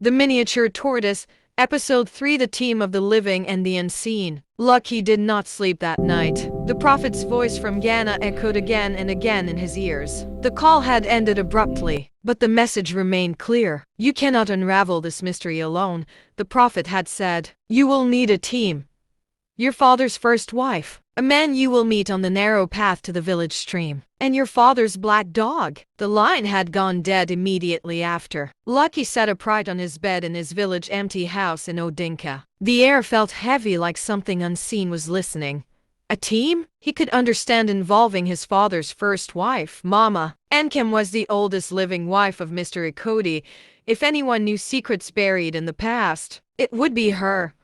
The Miniature Tortoise, Episode 3. The Team of the Living and the Unseen. Lucky did not sleep that night. The prophet's voice from Ghana echoed again and again in his ears. The call had ended abruptly, but the message remained clear. You cannot unravel this mystery alone, the prophet had said. You will need a team. Your father's first wife, a man you will meet on the narrow path to the village stream, and your father's black dog. The line had gone dead immediately after. Lucky sat upright on his bed in his village empty house in Odinka. The air felt heavy, like something unseen was listening. A team? He could understand, involving his father's first wife, Mama. Enkem was the oldest living wife of Mr. Ikoti. If anyone knew secrets buried in the past, it would be her.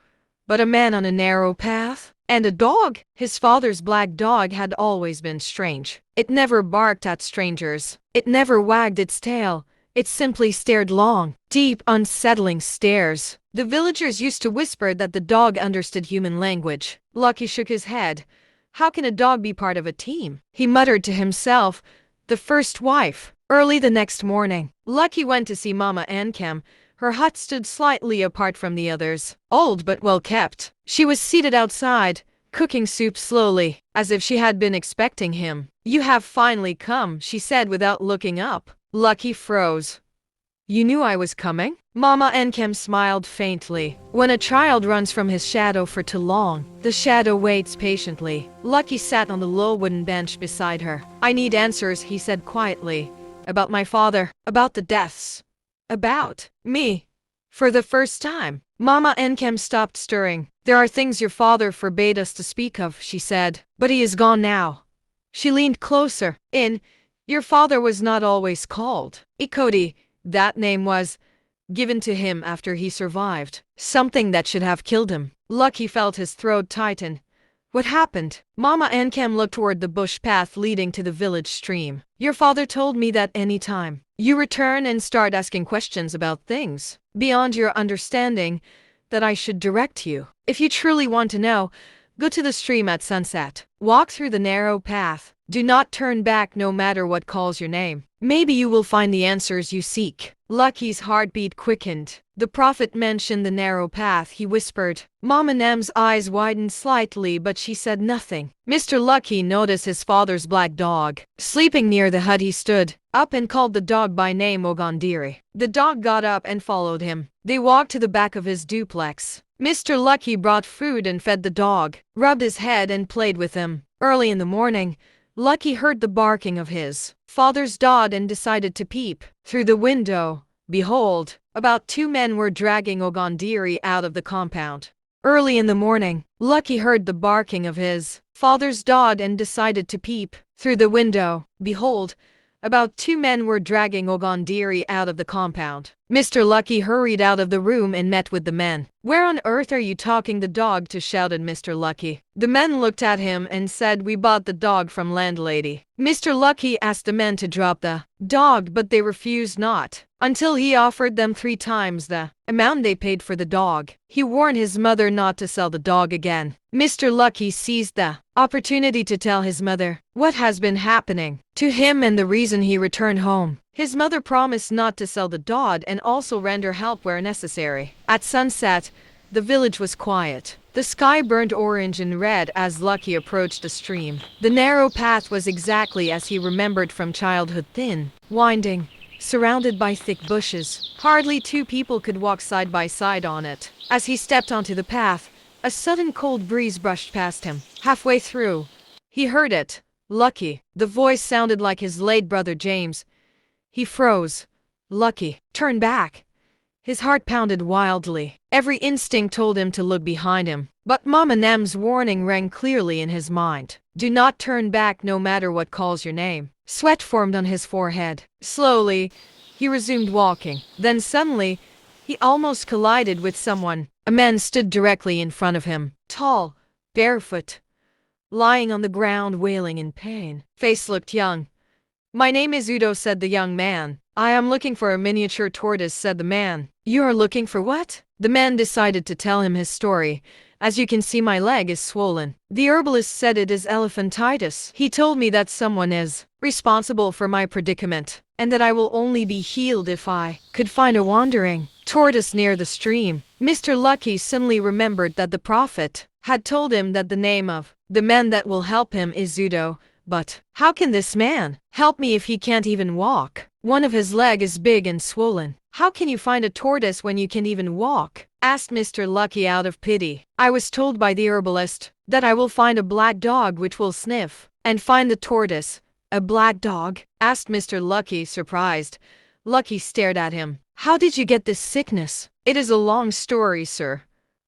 But a man on a narrow path? And a dog? His father's black dog had always been strange. It never barked at strangers. It never wagged its tail. It simply stared long, deep, unsettling stares. The villagers used to whisper that the dog understood human language. Lucky shook his head. How can a dog be part of a team? He muttered to himself. The first wife. Early the next morning, Lucky went to see Mama Enkem. Her hut stood slightly apart from the others, old but well kept. She was seated outside, cooking soup slowly, as if she had been expecting him. You have finally come, she said without looking up. Lucky froze. You knew I was coming? Mama Enkem smiled faintly. When a child runs from his shadow for too long, the shadow waits patiently. Lucky sat on the low wooden bench beside her. I need answers, he said quietly. About my father, about the deaths. About me. For the first time, Mama Enkem stopped stirring. There are things your father forbade us to speak of, she said. But he is gone now. She leaned closer. Your father was not always called Ikoti. That name was given to him after he survived something that should have killed him. Lucky felt his throat tighten. What happened? Mama Enkem looked toward the bush path leading to the village stream. Your father told me that any time you return and start asking questions about things beyond your understanding, that I should direct you. If you truly want to know, go to the stream at sunset. Walk through the narrow path. Do not turn back no matter what calls your name. Maybe you will find the answers you seek. Lucky's heartbeat quickened. The prophet mentioned the narrow path, he whispered. Mama Nem's eyes widened slightly, but she said nothing. Mr. Lucky noticed his father's black dog. Sleeping near the hut, he stood up and called the dog by name, Ogandiri. The dog got up and followed him. They walked to the back of his duplex. Mr. Lucky brought food and fed the dog, rubbed his head and played with him. Early in the morning, Lucky heard the barking of his father's dog and decided to peep through the window. Behold, about 2 men were dragging Ogandiri out of the compound. Early in the morning, Lucky heard the barking of his father's dog and decided to peep through the window. Behold, about 2 men were dragging Ogandiri out of the compound. Mr. Lucky hurried out of the room and met with the men. Where on earth are you talking the dog to? Shouted Mr. Lucky. The men looked at him and said, we bought the dog from landlady. Mr. Lucky asked the men to drop the dog, but they refused not, until he offered them 3 times the amount they paid for the dog. He warned his mother not to sell the dog again. Mr. Lucky seized the opportunity to tell his mother what has been happening to him and the reason he returned home. His mother promised not to sell the dog and also render help where necessary. At sunset, the village was quiet. The sky burned orange and red as Lucky approached the stream. The narrow path was exactly as he remembered from childhood, thin, winding, surrounded by thick bushes. Hardly 2 people could walk side by side on it. As he stepped onto the path, a sudden cold breeze brushed past him. Halfway through, he heard it. Lucky. The voice sounded like his late brother James. He froze. Lucky turned back. His heart pounded wildly. Every instinct told him to look behind him. But Mama Nem's warning rang clearly in his mind. Do not turn back no matter what calls your name. Sweat formed on his forehead. Slowly, he resumed walking. Then suddenly, he almost collided with someone. A man stood directly in front of him. Tall, barefoot, lying on the ground wailing in pain. Face looked young. My name is Udo, said the young man. I am looking for a miniature tortoise, said the man. You are looking for what? The man decided to tell him his story. As you can see, my leg is swollen. The herbalist said it is elephantitis. He told me that someone is responsible for my predicament, and that I will only be healed if I could find a wandering Tortoise near the stream. Mr. Lucky suddenly remembered that the prophet had told him that the name of the man that will help him is Udo. But how can this man help me if he can't even walk? One of his leg is big and swollen. How can you find a tortoise when you can't even walk? Asked Mr. Lucky out of pity. I was told by the herbalist that I will find a black dog which will sniff and find the tortoise. A black dog? Asked Mr. Lucky, surprised. Lucky stared at him. How did you get this sickness? It is a long story, sir.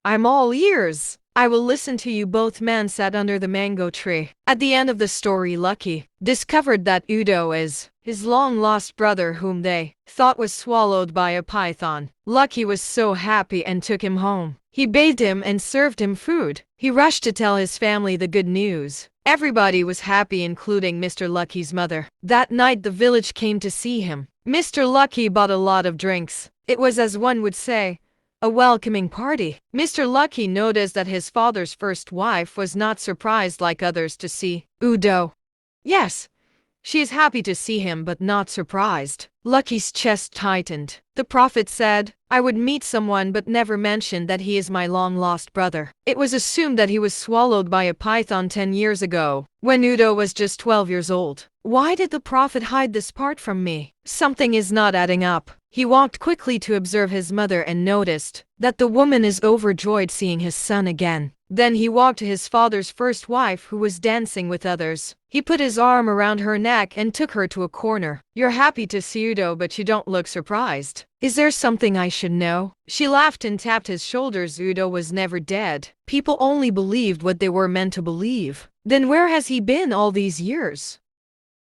I'm all ears. I will listen to you. Both men sat under the mango tree. At the end of the story, Lucky discovered that Udo is his long-lost brother whom they thought was swallowed by a python. Lucky was so happy and took him home. He bathed him and served him food. He rushed to tell his family the good news. Everybody was happy, including Mr. Lucky's mother. That night the village came to see him. Mr. Lucky bought a lot of drinks. It was, as one would say, a welcoming party. Mr. Lucky noticed that his father's first wife was not surprised like others to see Udo. Yes, she is happy to see him but not surprised. Lucky's chest tightened. The prophet said, I would meet someone but never mentioned that he is my long-lost brother. It was assumed that he was swallowed by a python 10 years ago, when Udo was just 12 years old. Why did the prophet hide this part from me? Something is not adding up. He walked quickly to observe his mother and noticed that the woman is overjoyed seeing his son again. Then he walked to his father's first wife who was dancing with others. He put his arm around her neck and took her to a corner. You're happy to see Udo, but you don't look surprised. Is there something I should know? She laughed and tapped his shoulders. Udo was never dead. People only believed what they were meant to believe. Then where has he been all these years?